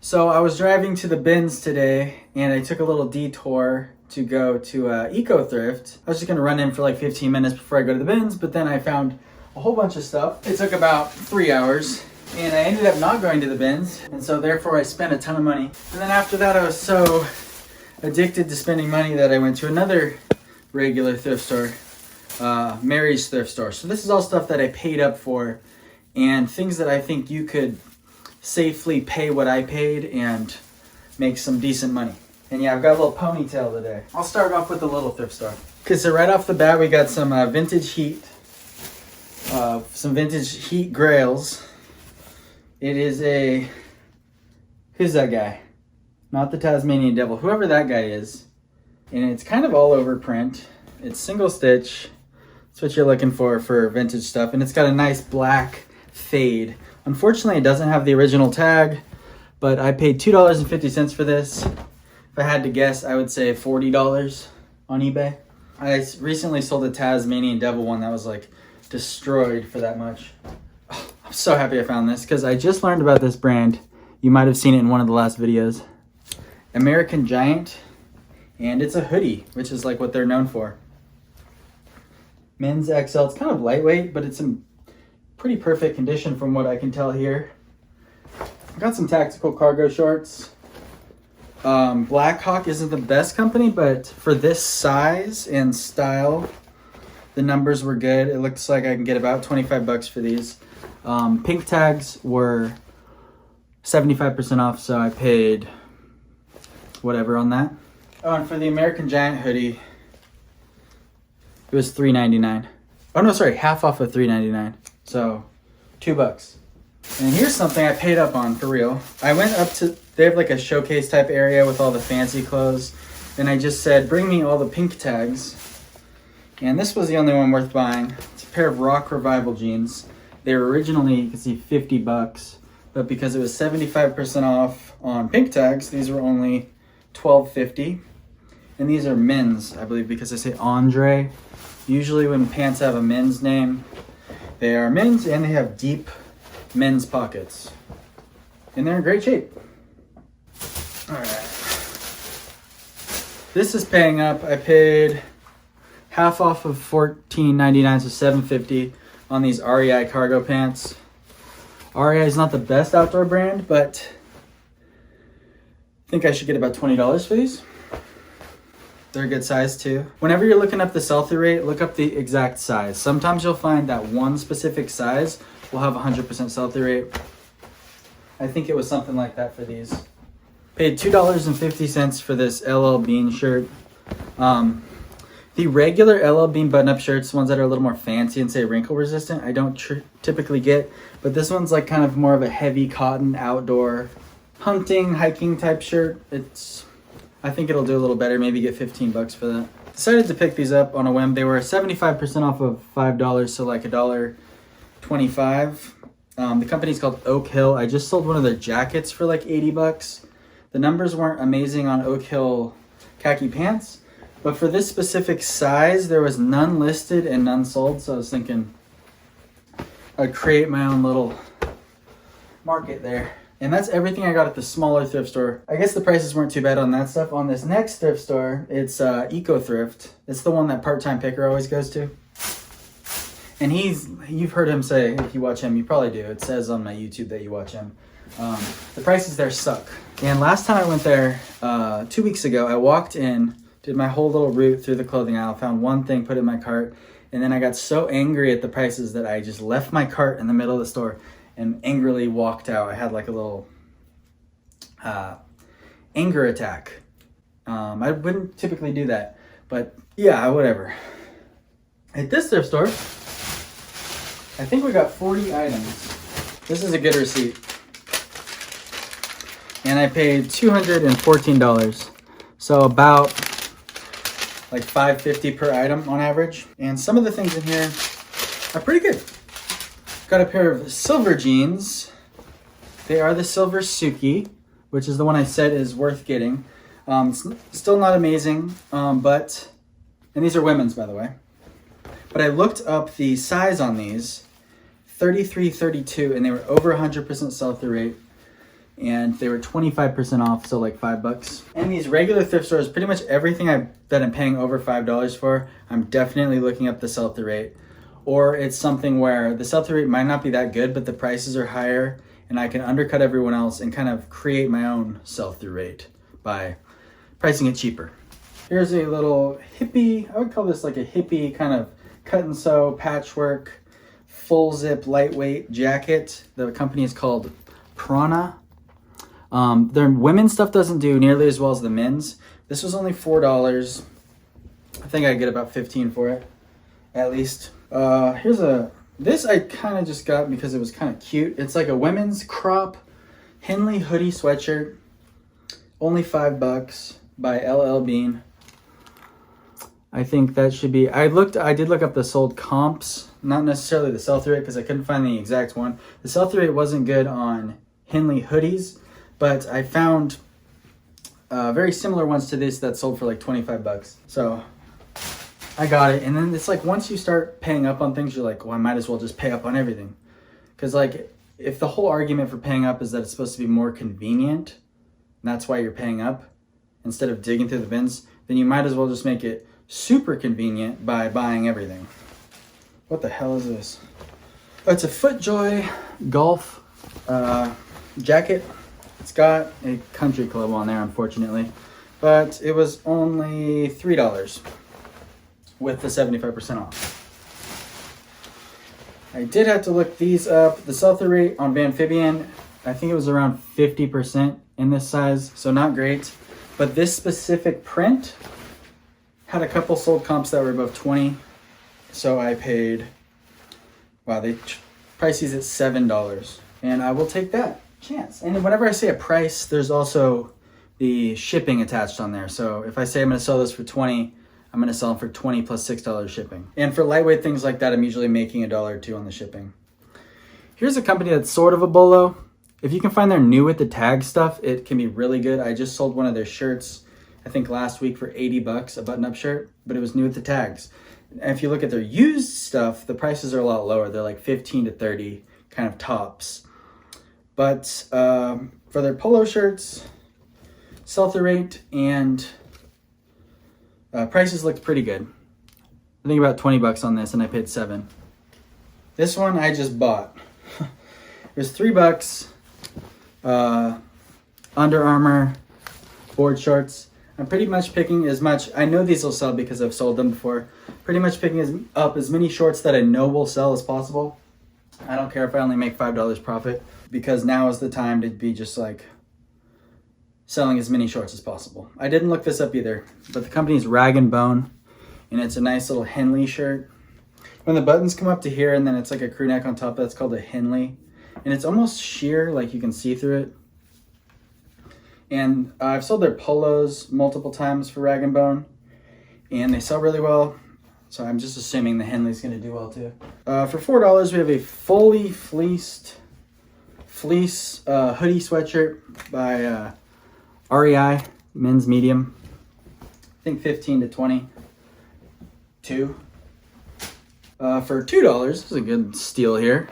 So I was driving to the bins today and I took a little detour to go to Eco Thrift. I was just gonna run in for like 15 minutes before I go to the bins, but then I found a whole bunch of stuff. It took about 3 hours and I ended up not going to the bins, and so therefore I spent a ton of money. And then after that I was so addicted to spending money that I went to another regular thrift store, Mary's thrift store. So this is all stuff that I paid up for and things that I think you could safely pay what I paid and make some decent money. And yeah, I've got a little ponytail today. I'll start off with the little thrift store. Okay, so right off the bat, we got some vintage heat grails. It is a, who's that guy? Not the Tasmanian Devil, whoever that guy is. And it's kind of all over print. It's single stitch. That's what you're looking for vintage stuff. And it's got a nice black fade. Unfortunately, it doesn't have the original tag, but I paid $2.50 for this. If I had to guess, I would say $40 on eBay. I recently sold a Tasmanian Devil one that was like destroyed for that much. Oh, I'm so happy I found this because I just learned about this brand. You might have seen it in one of the last videos. American Giant, and it's a hoodie, which is like what they're known for. Men's XL. It's kind of lightweight, but it's in pretty perfect condition from what I can tell here. I got some tactical cargo shorts. Blackhawk isn't the best company, but for this size and style, the numbers were good. It looks like I can get about 25 bucks for these. Pink tags were 75% off, so I paid whatever on that. Oh, and for the American Giant hoodie, it was $3.99. Oh no, sorry, half off of $3.99. So, $2. And here's something I paid up on, for real. I went up to, they have like a showcase type area with all the fancy clothes. And I just said, bring me all the pink tags. And this was the only one worth buying. It's a pair of Rock Revival jeans. They were originally, you can see, 50 bucks. But because it was 75% off on pink tags, these were only $12.50. And these are men's, I believe, because they say Andre. Usually when pants have a men's name, they are men's, and they have deep men's pockets. And they're in great shape. All right. This is paying up. I paid half off of $14.99, so $7.50 on these REI cargo pants. REI is not the best outdoor brand, but I think I should get about $20 for these. They're a good size too. Whenever you're looking up the sell-through rate, look up the exact size. Sometimes you'll find that one specific size will have 100% sell-through rate. I think it was something like that for these. Paid $2.50 for this LL Bean shirt. The regular LL Bean button-up shirts, ones that are a little more fancy and say wrinkle resistant, I don't typically get. But this one's like kind of more of a heavy cotton outdoor hunting, hiking type shirt. I think it'll do a little better, maybe get 15 bucks for that. Decided to pick these up on a whim. They were 75% off of $5, so like $1.25. The company's called Oak Hill. I just sold one of their jackets for like 80 bucks. The numbers weren't amazing on Oak Hill khaki pants, but for this specific size, there was none listed and none sold, so I was thinking I'd create my own little market there. And that's everything I got at the smaller thrift store. I guess the prices weren't too bad on that stuff. On this next thrift store, it's Eco Thrift. It's the one that Part-Time Picker always goes to. And you've heard him say, if you watch him, you probably do. It says on my YouTube that you watch him. The prices there suck. And last time I went there, 2 weeks ago, I walked in, did my whole little route through the clothing aisle, found one thing, put it in my cart, and then I got so angry at the prices that I just left my cart in the middle of the store and angrily walked out. I had like a little anger attack. I wouldn't typically do that, but yeah, whatever. At this thrift store, I think we got 40 items. This is a good receipt. And I paid $214. So about like $5.50 per item on average. And some of the things in here are pretty good. Got a pair of silver jeans. They are the Silver Suki, which is the one I said is worth getting. It's still not amazing, and these are women's, by the way. But I looked up the size on these, 33, 32, and they were over 100% sell-through rate. and they were 25% off, so like $5. And these regular thrift stores, pretty much everything that I'm paying over $5 for, I'm definitely looking up the sell-through rate. Or it's something where the sell-through rate might not be that good, but the prices are higher, and I can undercut everyone else and kind of create my own sell-through rate by pricing it cheaper. Here's a little hippie, I would call this like a hippie kind of cut and sew, patchwork, full zip, lightweight jacket. The company is called Prana. Their women's stuff doesn't do nearly as well as the men's. This was only $4. I think I get about 15 for it, at least. This I kind of just got because it was kind of cute. It's like a women's crop Henley hoodie sweatshirt. Only $5 by LL Bean. I think that should be, I did look up the sold comps, not necessarily the sell-through rate because I couldn't find the exact one. The sell-through rate wasn't good on Henley hoodies, but I found very similar ones to this that sold for like $25. So I got it. And then it's like once you start paying up on things, you're like, well, I might as well just pay up on everything. Because like if the whole argument for paying up is that it's supposed to be more convenient, and that's why you're paying up instead of digging through the bins, then you might as well just make it super convenient by buying everything. What the hell is this? Oh, it's a Footjoy golf jacket. It's got a country club on there, unfortunately, but it was only $3 with the 75% off. I did have to look these up. The sell-through rate on Vanfibian, I think it was around 50% in this size, so not great. But this specific print had a couple sold comps that were above 20, so I paid, wow, they priced these at $7, and I will take that chance. And whenever I say a price, there's also the shipping attached on there. So if I say I'm gonna sell this for 20, I'm gonna sell them for 20 plus $6 shipping. And for lightweight things like that, I'm usually making $1 or $2 on the shipping. Here's a company that's sort of a bolo. If you can find their new with the tag stuff, it can be really good. I just sold one of their shirts, I think last week for $80, a button-up shirt, but it was new with the tags. And if you look at their used stuff, the prices are a lot lower. They're like 15 to 30 kind of tops. But for their polo shirts, sell-through rate and prices looked pretty good. I think about $20 on this, and I paid $7. This one I just bought. It was $3. Under Armour board shorts. I'm pretty much picking as much, I know these will sell because I've sold them before, pretty much picking up as many shorts that I know will sell as possible. I don't care if I only make $5 profit, because now is the time to be just like selling as many shorts as possible. I didn't look this up either, but the company is Rag & Bone, and it's a nice little Henley shirt. When the buttons come up to here and then it's like a crew neck on top, that's called a Henley. And it's almost sheer, like you can see through it. And I've sold their polos multiple times for Rag & Bone, and they sell really well. So I'm just assuming the Henley's gonna do well too. For $4, we have a fully fleece hoodie sweatshirt by REI, men's medium. I think 15 to 22. For $2, this is a good steal here.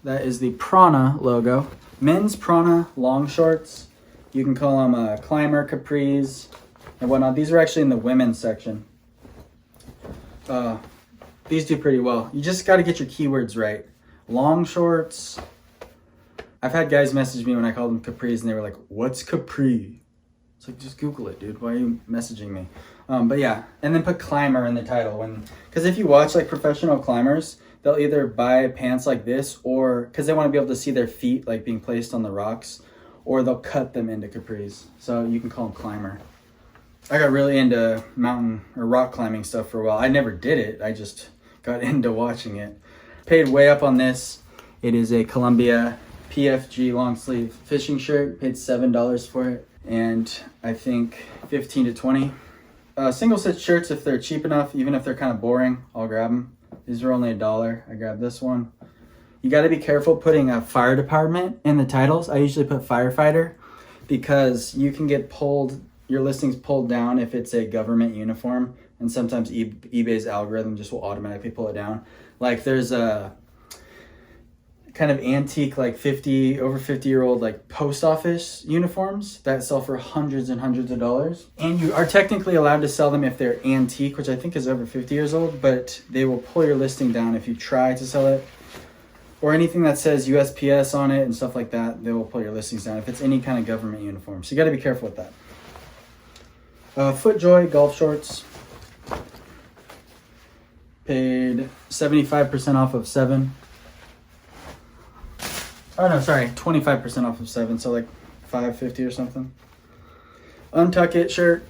That is the Prana logo. Men's Prana long shorts. You can call them climber capris and whatnot. These are actually in the women's section. These do pretty well. You just got to get your keywords right. Long shorts. I've had guys message me when I called them capris, and they were like, "What's capri?" It's like, just Google it, dude. Why are you messaging me? But yeah, and then put climber in the title, because if you watch like professional climbers, they'll either buy pants like this, or because they want to be able to see their feet like being placed on the rocks, or they'll cut them into capris. So you can call them climber. I got really into mountain or rock climbing stuff for a while. I never did it. I just got into watching it. Paid way up on this. It is a Columbia PFG long sleeve fishing shirt. Paid $7 for it. And I think 15 to 20. Single set shirts, if they're cheap enough, even if they're kind of boring, I'll grab them. These are only $1. I grabbed this one. You got to be careful putting a fire department in the titles. I usually put firefighter, because you can get your listings pulled down if it's a government uniform, and sometimes eBay's algorithm just will automatically pull it down. Like there's because kind of antique, like over 50-year-old like post office uniforms that sell for hundreds and hundreds of dollars. And you are technically allowed to sell them if they're antique, which I think is over 50 years old, but they will pull your listing down if you try to sell it. Or anything that says USPS on it and stuff like that, they will pull your listings down if it's any kind of government uniform. So you got to be careful with that. Footjoy golf shorts. Paid 75% off of 7. Oh no, sorry, 25% off of 7, so like $5.50 or something. Untitled shirt.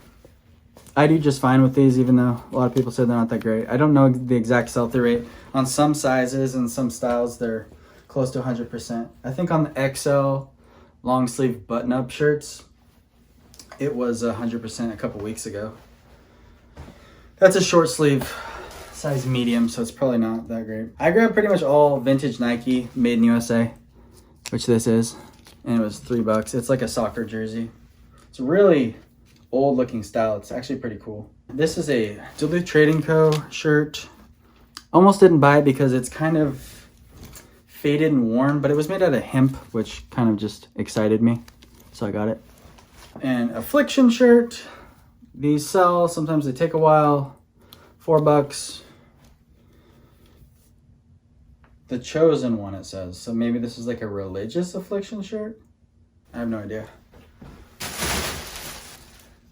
I do just fine with these, even though a lot of people said they're not that great. I don't know the exact sell-through rate. On some sizes and some styles, they're close to 100%. I think on the XL long sleeve button-up shirts, it was 100% a couple weeks ago. That's a short sleeve, size medium, so it's probably not that great. I grabbed pretty much all vintage Nike, made in USA, which this is, and it was $3. It's like a soccer jersey. It's a really old looking style. It's actually pretty cool. This is a Duluth Trading Co. shirt. Almost didn't buy it because it's kind of faded and worn, but it was made out of hemp, which kind of just excited me, so I got it. And Affliction shirt. These sell, sometimes they take a while. $4. The Chosen one, it says. So maybe this is like a religious Affliction shirt? I have no idea.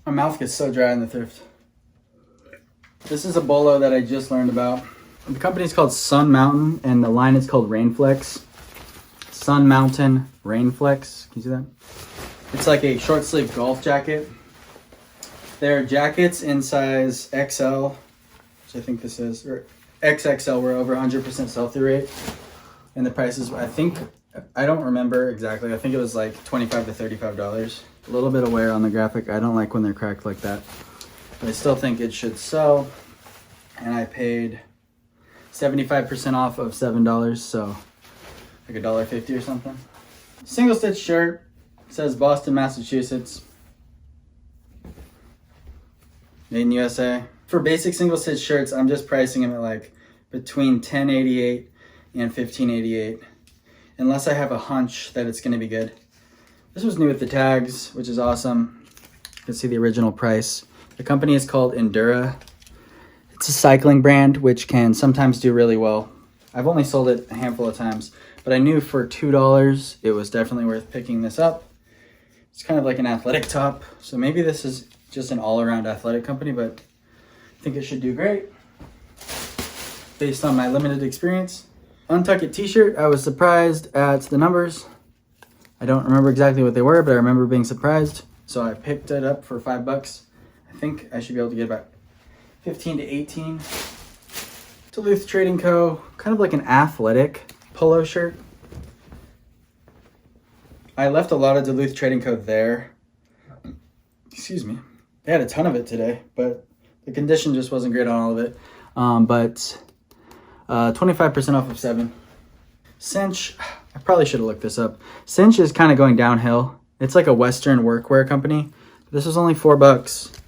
My mouth gets so dry in the thrift. This is a bolo that I just learned about. The company is called Sun Mountain, and the line is called Rainflex. Sun Mountain Rainflex. Can you see that? It's like a short sleeve golf jacket. There are jackets in size XL, which I think this is, or XXL, were over 100% sell-through rate. And the prices, I don't remember exactly. I think it was like $25 to $35. A little bit of wear on the graphic. I don't like when they're cracked like that. But I still think it should sell. And I paid 75% off of $7, so like $1.50 or something. Single stitch shirt. It says Boston, Massachusetts. Made in USA. For basic single stitch shirts, I'm just pricing them at like between $10.88 and $15.88. Unless I have a hunch that it's going to be good. This was new with the tags, which is awesome. You can see the original price. The company is called Endura. It's a cycling brand, which can sometimes do really well. I've only sold it a handful of times, but I knew for $2 it was definitely worth picking this up. It's kind of like an athletic top, so maybe this is just an all-around athletic company, but I think it should do great based on my limited experience. Untucked t-shirt. I was surprised at the numbers. I don't remember exactly what they were, but I remember being surprised, so I picked it up for $5. I think I should be able to get about 15 to 18. Duluth Trading Co. Kind of like an athletic polo shirt. I left a lot of Duluth Trading Co. there. Excuse me. They had a ton of it today, but the condition just wasn't great on all of it. But 25% off of 7. Cinch. I probably should have looked this up. Cinch is kind of going downhill. It's like a Western workwear company. This was only $4,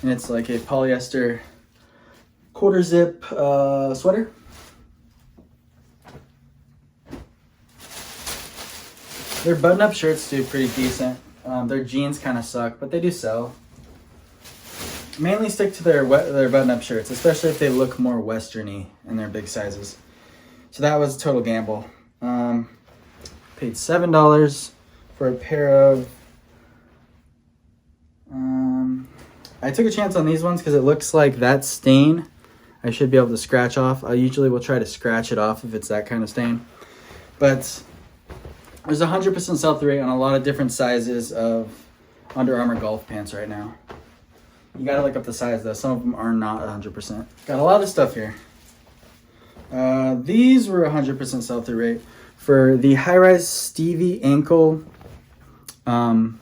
and it's like a polyester quarter zip sweater. Their button-up shirts do pretty decent. Their jeans kind of suck, but they do sell. Mainly stick to their button-up shirts, especially if they look more Western-y in their big sizes. So that was a total gamble. Paid $7 for a pair of... I took a chance on these ones because it looks like that stain I should be able to scratch off. I usually will try to scratch it off if it's that kind of stain. But there's 100% sell-through rate on a lot of different sizes of Under Armour golf pants right now. You gotta look up the size though. Some of them are not 100%. Got a lot of stuff here. These were 100% sell-through rate for the high-rise Stevie ankle. And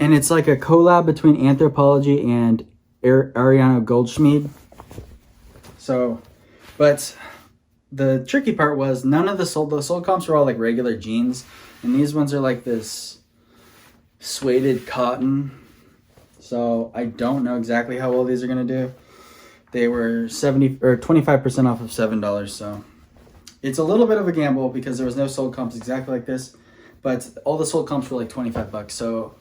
it's like a collab between Anthropology and Ariana Goldschmied. So, but the tricky part was none of the sold comps were all like regular jeans, and these ones are like this suede cotton. So I don't know exactly how well these are gonna do. They were 70 or 25% off of $7, so It's a little bit of a gamble because there was no sold comps exactly like this, but all the sold comps were like 25 bucks. So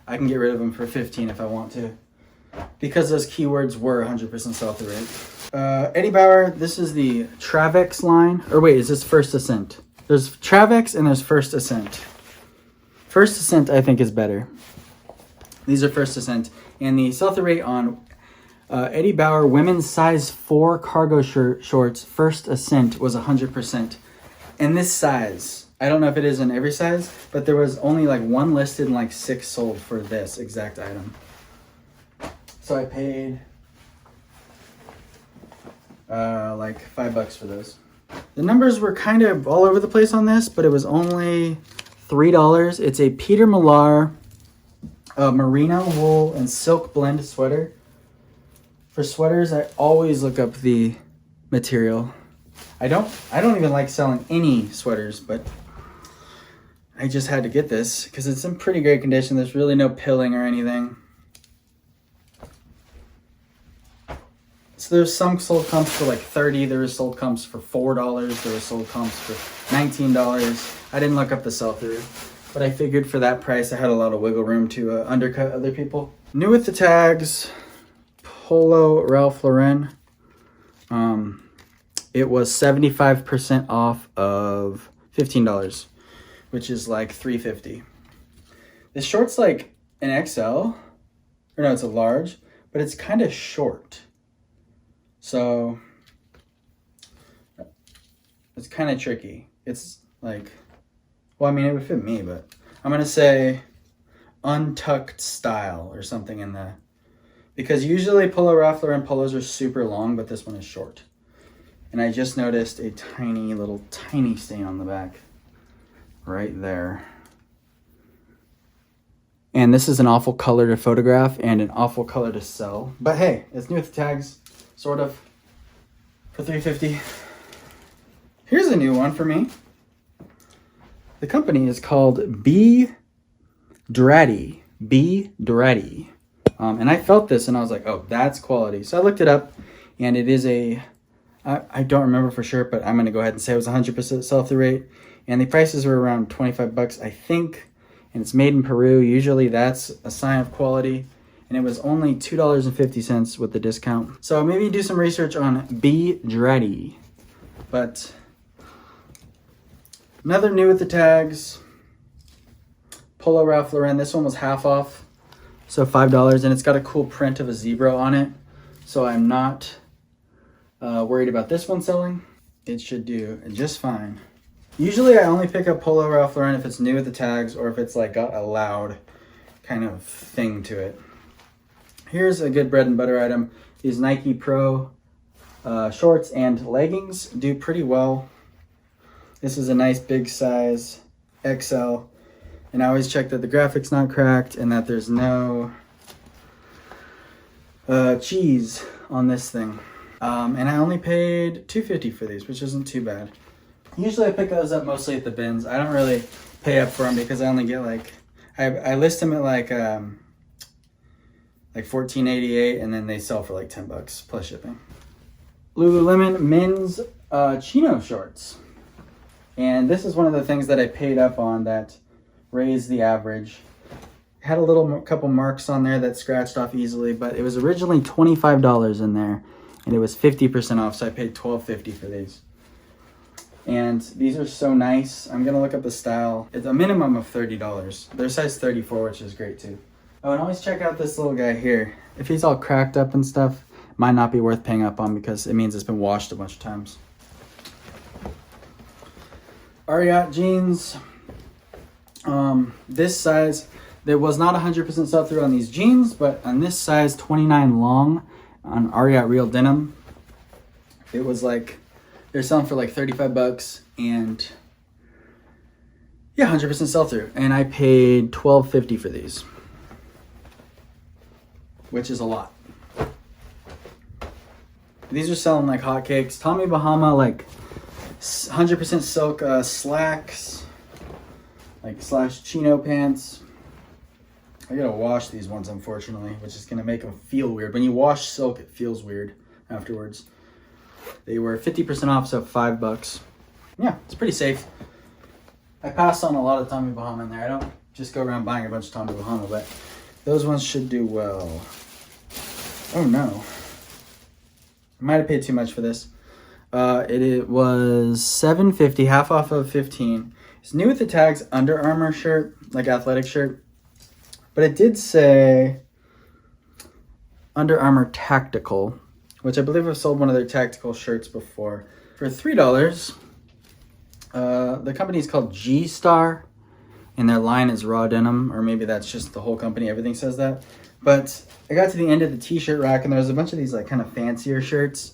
I can get rid of them for 15 if I want to, because those keywords were 100% sell-through rate. Eddie Bauer, this is the Travex line. Or wait, is this First Ascent? There's Travex and there's First Ascent. First Ascent I think is better. These are First Ascent. And the sell-through rate on Eddie Bauer women's size 4 cargo shorts First Ascent was 100%. And this size, I don't know if it is in every size, but there was only like 1 listed and like 6 sold for this exact item. So I paid like $5 for those. The numbers were kind of all over the place on this, but it was only $3. It's a Peter Millar merino wool and silk blend sweater. For sweaters, I always look up the material. I don't even like selling any sweaters, but I just had to get this because it's in pretty great condition. There's really no pilling or anything. So there's some sold comps for like $30. There was sold comps for $4. There was sold comps for $19. I didn't look up the sell-through, but I figured for that price, I had a lot of wiggle room to undercut other people. New with the tags, Polo Ralph Lauren. It was 75% off of $15, which is like $3.50. This short's like an XL, or no, it's a large, but it's kind of short. So it's kind of tricky. It's like, well, I mean, it would fit me, but I'm going to say untucked style or something in the, because usually Polo Ralph Lauren polos are super long, but this one is short. And I just noticed a tiny stain on the back right there. And this is an awful color to photograph and an awful color to sell. But hey, it's new with the tags, sort of, for $3.50. Here's a new one for me. The company is called B. Dratty. B. Dratty. And I felt this and I was like, oh, that's quality. So I looked it up and it is a, I don't remember for sure, but I'm going to go ahead and say it was 100% sell-through rate. And the prices were around 25 bucks, I think. And it's made in Peru. Usually that's a sign of quality. And it was only $2.50 with the discount. So maybe do some research on B. Dratty. But another new with the tags, Polo Ralph Lauren. This one was half off, so $5. And it's got a cool print of a zebra on it. So I'm not worried about this one selling. It should do just fine. Usually I only pick up Polo Ralph Lauren if it's new with the tags or if it's like got a loud kind of thing to it. Here's a good bread and butter item. These Nike Pro shorts and leggings do pretty well. This is a nice big size XL. And I always check that the graphic's not cracked and that there's no cheese on this thing. And I only paid $2.50 for these, which isn't too bad. Usually I pick those up mostly at the bins. I don't really pay up for them because I only get like, I list them at like $14.88 and then they sell for like 10 bucks plus shipping. Lululemon men's chino shorts. And this is one of the things that I paid up on that raised the average. Had a couple marks on there that scratched off easily, but it was originally $25 in there and it was 50% off, so I paid $12.50 for these. And these are so nice. I'm gonna look up the style. It's a minimum of $30. They're size 34, which is great too. Oh, and always check out this little guy here. If he's all cracked up and stuff, might not be worth paying up on because it means it's been washed a bunch of times. Ariat Jeans. This size, there was not 100% sell-through on these jeans, but on this size 29 long on Ariat Real Denim, it was like, they're selling for like 35 bucks and yeah, 100% sell-through. And I paid $12.50 for these, which is a lot. These are selling like hotcakes. Tommy Bahama, like 100% silk slacks, like slash chino pants. I gotta wash these ones, unfortunately, which is gonna make them feel weird. When you wash silk, it feels weird afterwards. They were 50% off, so $5. Yeah, it's pretty safe. I pass on a lot of Tommy Bahama in there. I don't just go around buying a bunch of Tommy Bahama, but those ones should do well. Oh no. I might have paid too much for this. It was $7.50, half off of 15. It's new with the tags, Under Armour shirt, like athletic shirt. But it did say Under Armour Tactical, which I believe I've sold one of their tactical shirts before. For $3, the company is called G-Star, and their line is raw denim, or maybe that's just the whole company. Everything says that. But I got to the end of the t-shirt rack, and there was a bunch of these like kind of fancier shirts.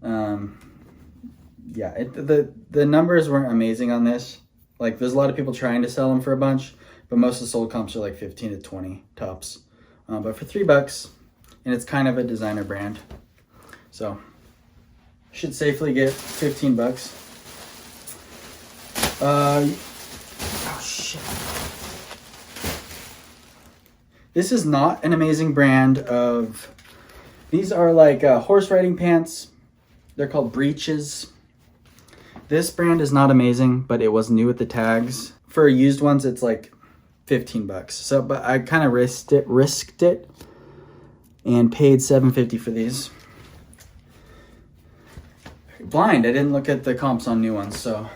Yeah, the numbers weren't amazing on this. Like, there's a lot of people trying to sell them for a bunch, but most of the sold comps are like 15 to 20 tops. But for $3, and it's kind of a designer brand, so should safely get 15 bucks. Oh shit. This is not an amazing brand of, these are like horse riding pants. They're called Breeches. This brand is not amazing, but it was new with the tags. For used ones, it's like 15 bucks. So, but I kind of risked it and paid $7.50 for these. Blind, I didn't look at the comps on new ones, so.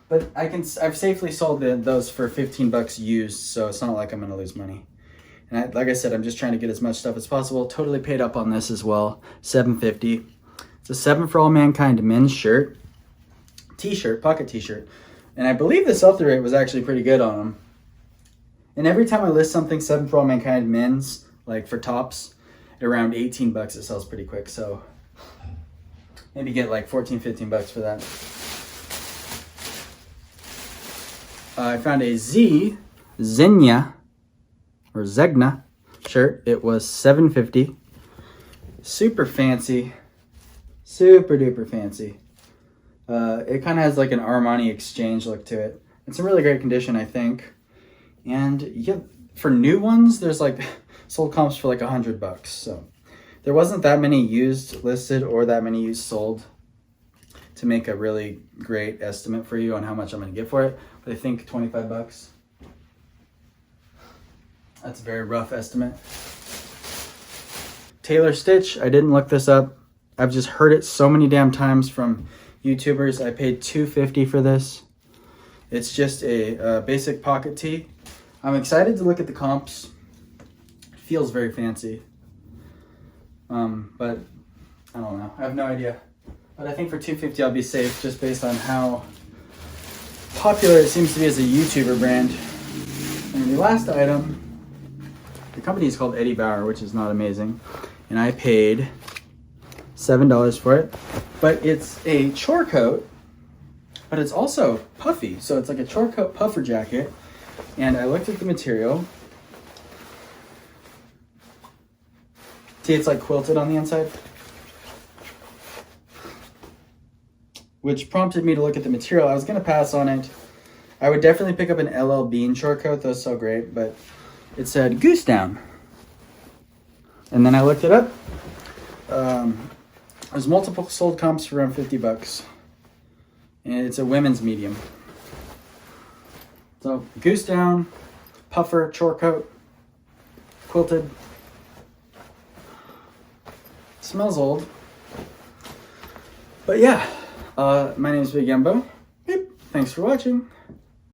But I've safely sold those for 15 bucks used, so it's not like I'm gonna lose money. And like I said, I'm just trying to get as much stuff as possible. Totally paid up on this as well, $7.50. It's a 7 for All Mankind men's shirt, t-shirt, pocket t-shirt. And I believe the sell-through rate was actually pretty good on them. And every time I list something 7 for All Mankind men's, like for tops, at around 18 bucks, it sells pretty quick. So maybe get like 14, 15 bucks for that. I found a Zegna shirt. It was $7.50. Super fancy. Super duper fancy. It kind of has like an Armani Exchange look to it. It's in really great condition, I think. And yeah, for new ones, there's like sold comps for like 100 bucks. So there wasn't that many used listed or that many used sold to make a really great estimate for you on how much I'm gonna get for it. But I think 25 bucks. That's a very rough estimate. Tailor Stitch, I didn't look this up. I've just heard it so many damn times from YouTubers. I paid $2.50 for this. It's just a basic pocket tee. I'm excited to look at the comps. It feels very fancy. But I don't know. I have no idea. But I think for $2.50 I'll be safe just based on how popular it seems to be as a YouTuber brand. And the last item, the company is called Bauer, which is not amazing. And I paid $7 for it. But it's a chore coat, but it's also puffy. So it's like a chore coat puffer jacket. And I looked at the material. See, it's like quilted on the inside, which prompted me to look at the material. I was gonna pass on it. I would definitely pick up an LL Bean short coat. Those so great, but it said goose down. And then I looked it up. There's multiple sold comps for around 50 bucks. And it's a women's medium. So goose down, puffer, chore coat, quilted. Smells old. But yeah, my name is Big Yumbo. Thanks for watching.